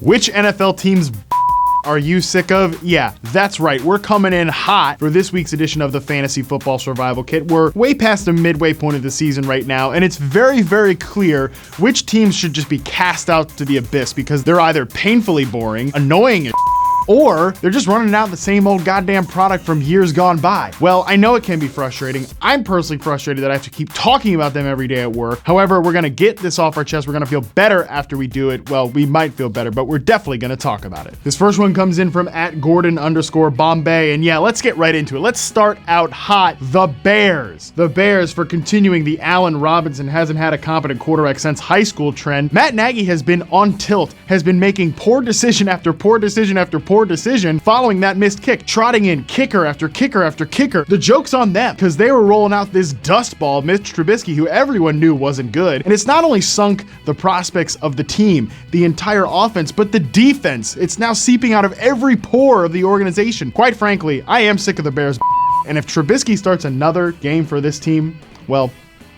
Which NFL teams are you sick of? Yeah, that's right. We're coming in hot for this week's edition of the Fantasy Football Survival Kit. We're way past the midway point of the season right now, and it's very, very clear which teams should just be cast out to the abyss because they're either painfully boring, annoying as or they're just running out the same old goddamn product from years gone by. Well, I know it can be frustrating. I'm personally frustrated that I have to keep talking about them every day at work. However, we're gonna get this off our chest. We're gonna feel better after we do it. Well, we might feel better, but we're definitely gonna talk about it. This first one comes in from @Gordon_Bombay, and yeah, let's get right into it. Let's start out hot. The Bears. The Bears for continuing the Allen Robinson hasn't had a competent quarterback since high school trend. Matt Nagy has been on tilt, has been making poor decision after poor decision after poor decision following that missed kick, trotting in kicker after kicker after kicker. The joke's on them because they were rolling out this dust ball, Mitch Trubisky, who everyone knew wasn't good. And it's not only sunk the prospects of the team, the entire offense, but the defense. It's now seeping out of every pore of the organization. Quite frankly, I am sick of the Bears. And if Trubisky starts another game for this team, well,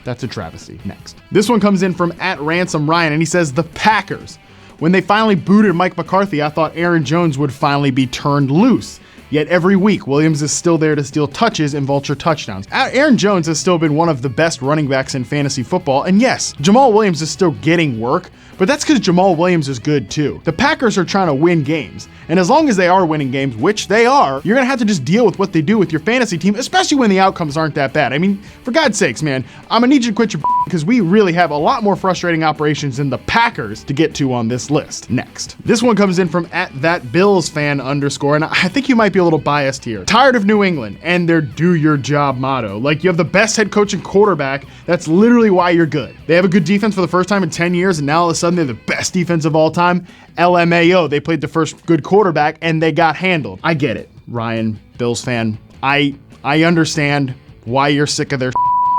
that's a travesty. Next. This one comes in from @RansomRyan, and he says, the Packers. When they finally booted Mike McCarthy, I thought Aaron Jones would finally be turned loose. Yet every week, Williams is still there to steal touches and vulture touchdowns. Aaron Jones has still been one of the best running backs in fantasy football. And yes, Jamal Williams is still getting work, but that's because Jamal Williams is good too. The Packers are trying to win games. And as long as they are winning games, which they are, you're going to have to just deal with what they do with your fantasy team, especially when the outcomes aren't that bad. I mean, for God's sakes, man, I'm going to need you to quit your because we really have a lot more frustrating operations than the Packers to get to on this list. Next. This one comes in from @ThatBillsFan_, and I think you might be a little biased here. Tired of New England and their do your job motto. Like, you have the best head coach and quarterback. That's literally why you're good. They have a good defense for the first time in 10 years, and now all of a sudden they're the best defense of all time. LMAO, they played the first good quarterback and they got handled. I get it, Ryan, Bills fan. I understand why you're sick of their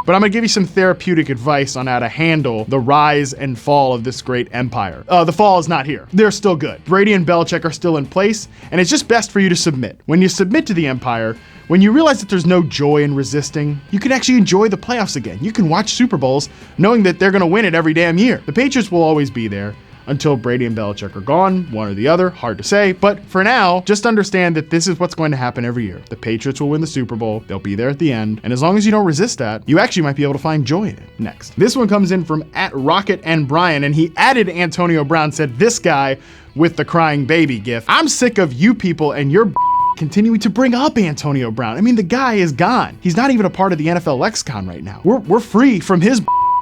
but I'm gonna give you some therapeutic advice on how to handle the rise and fall of this great empire. The fall is not here. They're still good. Brady and Belichick are still in place, and it's just best for you to submit. When you submit to the empire, when you realize that there's no joy in resisting, you can actually enjoy the playoffs again. You can watch Super Bowls knowing that they're gonna win it every damn year. The Patriots will always be there until Brady and Belichick are gone, one or the other, hard to say. But for now, just understand that this is what's going to happen every year. The Patriots will win the Super Bowl, they'll be there at the end, and as long as you don't resist that, you actually might be able to find joy in it. Next. This one comes in from @RocketandBrian, and he added Antonio Brown, said this guy with the crying baby gif. I'm sick of you people and your continuing to bring up Antonio Brown. I mean, the guy is gone. He's not even a part of the NFL lexicon right now. We're free from his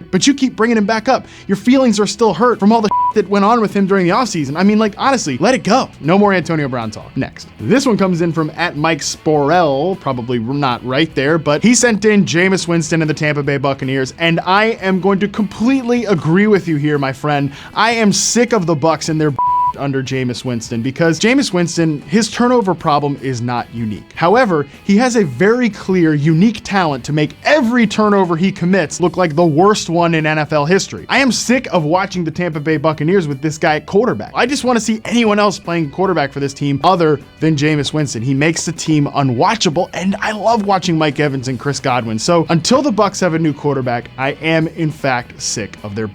but you keep bringing him back up. Your feelings are still hurt from all the that went on with him during the offseason. I mean, like, honestly, let it go. No more Antonio Brown talk. Next. This one comes in from @MikeSporell, probably not right there, but he sent in Jameis Winston and the Tampa Bay Buccaneers, and I am going to completely agree with you here, my friend. I am sick of the Bucs and their under Jameis Winston because Jameis Winston, his turnover problem is not unique. However, he has a very clear, unique talent to make every turnover he commits look like the worst one in NFL history. I am sick of watching the Tampa Bay Buccaneers with this guy at quarterback. I just want to see anyone else playing quarterback for this team other than Jameis Winston. He makes the team unwatchable, and I love watching Mike Evans and Chris Godwin. So until the Bucs have a new quarterback, I am in fact sick of their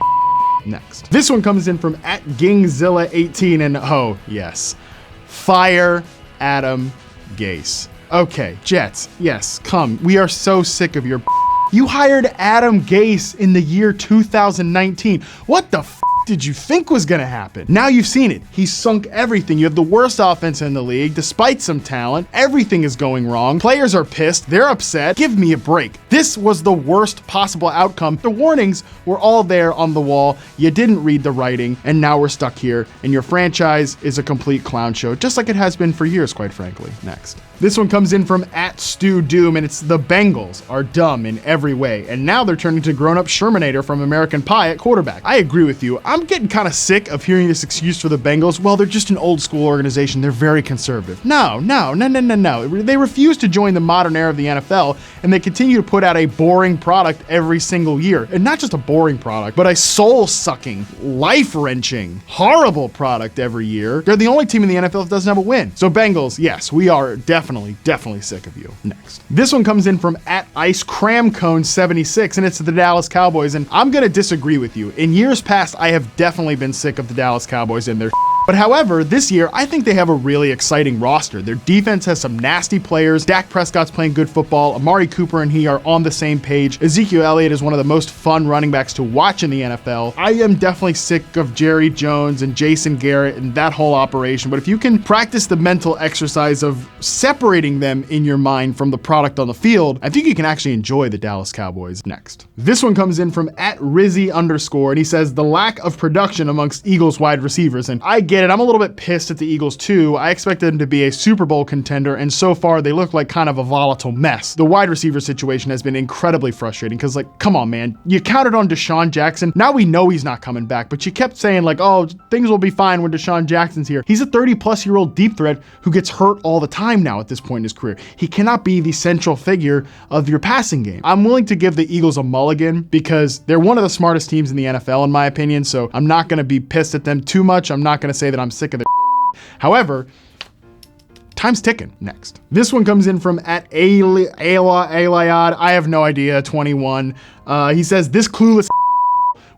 Next. This one comes in from @Gingzilla18, and oh yes, fire Adam Gase. Okay, Jets, yes, come. We are so sick of your You hired Adam Gase in the year 2019. What the did you think was gonna happen? Now you've seen it. He's sunk everything. You have the worst offense in the league, despite some talent. Everything is going wrong. Players are pissed. They're upset. Give me a break. This was the worst possible outcome. The warnings were all there on the wall. You didn't read the writing, and now we're stuck here, and your franchise is a complete clown show, just like it has been for years, quite frankly. Next. This one comes in from @StewDoom, and it's the Bengals are dumb in every way, and now they're turning to grown-up Shermanator from American Pie at quarterback. I agree with you. I'm getting kind of sick of hearing this excuse for the Bengals. Well, they're just an old-school organization. They're very conservative. No. They refuse to join the modern era of the NFL, and they continue to put out a boring product every single year. And not just a boring product, but a soul-sucking, life-wrenching, horrible product every year. They're the only team in the NFL that doesn't have a win. So Bengals, yes, we are definitely sick of you. Next. This one comes in from @IceCramCone76, and it's the Dallas Cowboys, and I'm gonna disagree with you. In years past, I have definitely been sick of the Dallas Cowboys and their But however, this year, I think they have a really exciting roster. Their defense has some nasty players. Dak Prescott's playing good football. Amari Cooper and he are on the same page. Ezekiel Elliott is one of the most fun running backs to watch in the NFL. I am definitely sick of Jerry Jones and Jason Garrett and that whole operation. But if you can practice the mental exercise of separating them in your mind from the product on the field, I think you can actually enjoy the Dallas Cowboys. Next. This one comes in from @Rizzy_, and he says, the lack of production amongst Eagles wide receivers. And I get it. I'm a little bit pissed at the Eagles too. I expected them to be a Super Bowl contender, and so far they look like kind of a volatile mess. The wide receiver situation has been incredibly frustrating because, like, come on, man. You counted on Deshaun Jackson. Now we know he's not coming back, but you kept saying like, oh, things will be fine when Deshaun Jackson's here. He's a 30-plus-year-old deep threat who gets hurt all the time now at this point in his career. He cannot be the central figure of your passing game. I'm willing to give the Eagles a mulligan because they're one of the smartest teams in the NFL, in my opinion, so I'm not going to be pissed at them too much. I'm not going to say that I'm sick of their However, time's ticking. Next. This one comes in from @Ayla. I have no idea, 21. He says, this clueless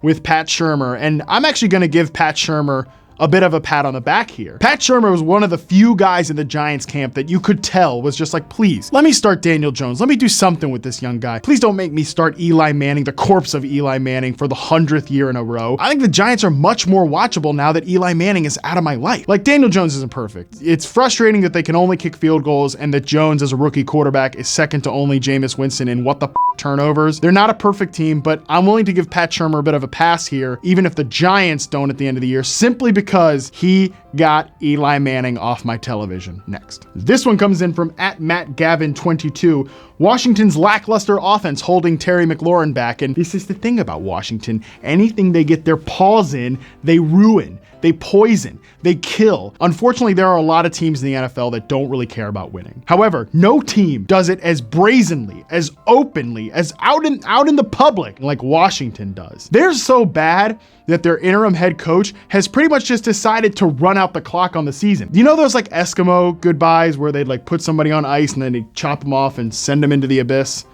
with Pat Shurmur, and I'm actually going to give Pat Shurmur a bit of a pat on the back here. Pat Shurmur was one of the few guys in the Giants camp that you could tell was just like, please, let me start Daniel Jones. Let me do something with this young guy. Please don't make me start Eli Manning, the corpse of Eli Manning, for the 100th year in a row. I think the Giants are much more watchable now that Eli Manning is out of my life. Like, Daniel Jones isn't perfect. It's frustrating that they can only kick field goals and that Jones, as a rookie quarterback, is second to only Jameis Winston in what the turnovers. They're not a perfect team, but I'm willing to give Pat Shurmur a bit of a pass here, even if the Giants don't at the end of the year, simply because he got Eli Manning off my television. Next. This one comes in from @MattGavin22. Washington's lackluster offense holding Terry McLaurin back. And this is the thing about Washington. Anything they get their paws in, they ruin. They poison, they kill. Unfortunately, there are a lot of teams in the NFL that don't really care about winning. However, no team does it as brazenly, as openly, as out in the public like Washington does. They're so bad that their interim head coach has pretty much just decided to run out the clock on the season. You know those like Eskimo goodbyes where they'd like put somebody on ice and then they'd chop them off and send them into the abyss?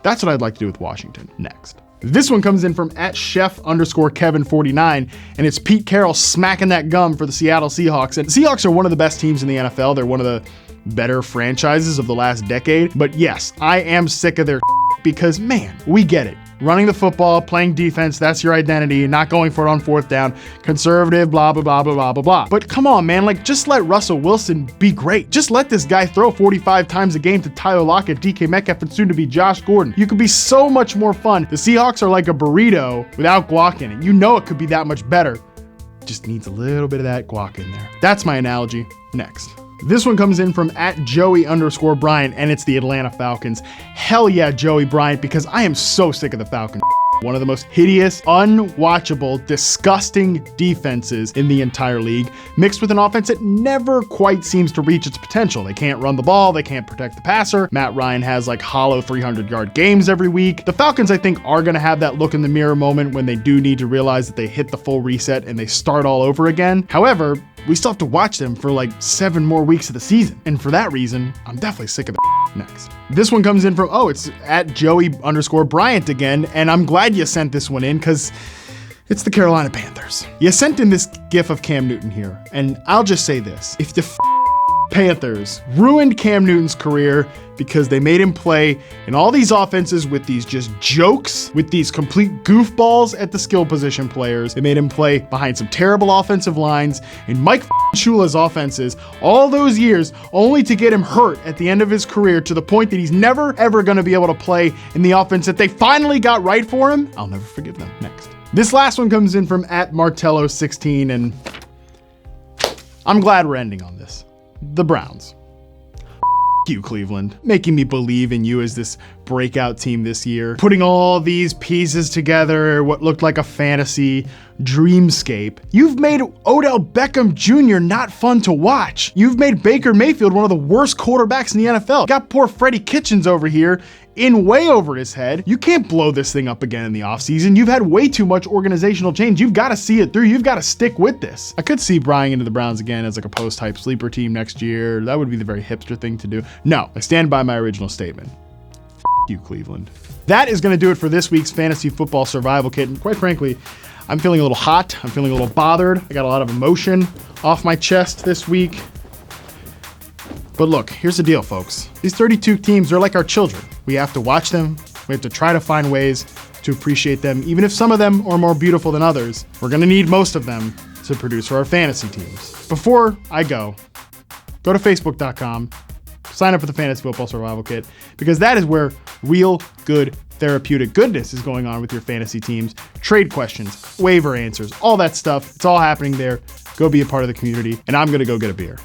That's what I'd like to do with Washington. Next. This one comes in from @Chef_Kevin49, and it's Pete Carroll smacking that gum for the Seattle Seahawks. And the Seahawks are one of the best teams in the NFL. They're one of the better franchises of the last decade. But yes, I am sick of their because, man, we get it. Running the football, playing defense, that's your identity, not going for it on fourth down, conservative, blah, blah, blah, blah, blah, blah, blah. But come on, man, like, just let Russell Wilson be great. Just let this guy throw 45 times a game to Tyler Lockett, DK Metcalf, and soon to be Josh Gordon. You could be so much more fun. The Seahawks are like a burrito without guac in it. You know it could be that much better. Just needs a little bit of that guac in there. That's my analogy. Next. This one comes in from @Joey_Bryant, and it's the Atlanta Falcons. Hell yeah, Joey Bryant, because I am so sick of the Falcons. One of the most hideous, unwatchable, disgusting defenses in the entire league, mixed with an offense that never quite seems to reach its potential. They can't run the ball, they can't protect the passer. Matt Ryan has like hollow 300-yard games every week. The Falcons, I think, are going to have that look in the mirror moment when they do need to realize that they hit the full reset and they start all over again. However, we still have to watch them for like 7 more weeks of the season. And for that reason, I'm definitely sick of the next. This one comes in from, it's @Joey_Bryant again, and I'm glad you sent this one in because it's the Carolina Panthers. You sent in this gif of Cam Newton here, and I'll just say this. If the Panthers ruined Cam Newton's career because they made him play in all these offenses with these just jokes, with these complete goofballs at the skill position players. They made him play behind some terrible offensive lines in Mike Shula's offenses all those years, only to get him hurt at the end of his career to the point that he's never ever going to be able to play in the offense that they finally got right for him. I'll never forgive them. Next. This last one comes in from @Martello16, and I'm glad we're ending on this. The Browns. You, Cleveland, making me believe in you as this breakout team this year, putting all these pieces together, what looked like a fantasy dreamscape. You've made Odell Beckham Jr. not fun to watch. You've made Baker Mayfield one of the worst quarterbacks in the NFL. Got poor Freddie Kitchens over here in way over his head. You can't blow this thing up again in the offseason. You've had way too much organizational change. You've got to see it through. You've got to stick with this. I could see Brian into the Browns again as like a post-hype sleeper team next year. That would be the very hipster thing to do. No, I stand by my original statement. You, Cleveland. That is going to do it for this week's Fantasy Football Survival Kit. And quite frankly, I'm feeling a little hot. I'm feeling a little bothered. I got a lot of emotion, off my chest this week. But look, here's the deal, folks. These 32 teams are like our children. We have to watch them. We have to try to find ways to appreciate them. Even if some of them are more beautiful than others, we're going to need most of them to produce for our fantasy teams. Before I go to facebook.com, sign up for the Fantasy Football Survival Kit, because that is where real good therapeutic goodness is going on with your fantasy teams. Trade questions, waiver answers, all that stuff. It's all happening there. Go be a part of the community, and I'm going to go get a beer.